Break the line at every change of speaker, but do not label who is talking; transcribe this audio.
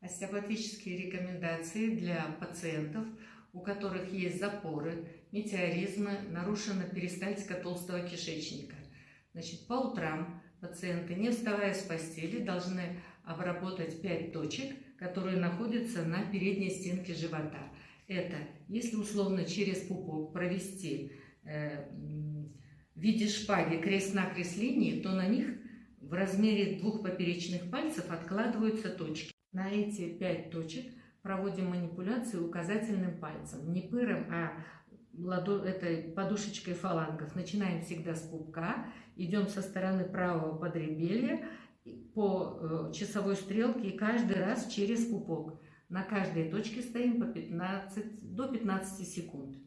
Остеопатические рекомендации для пациентов, у которых есть запоры, метеоризмы, нарушена перистальтика толстого кишечника. Значит, по утрам пациенты, не вставая с постели, должны обработать 5 точек, которые находятся на передней стенке живота. Это, если условно через пупок провести в виде шпаги крест-накрест линии, то на них в размере 2 поперечных пальцев откладываются точки. На эти 5 точек проводим манипуляции указательным пальцем, не пыром, а этой подушечкой фалангов. Начинаем всегда с пупка, идем со стороны правого подреберья по часовой стрелке и каждый раз через пупок. На каждой точке стоим до 15 секунд.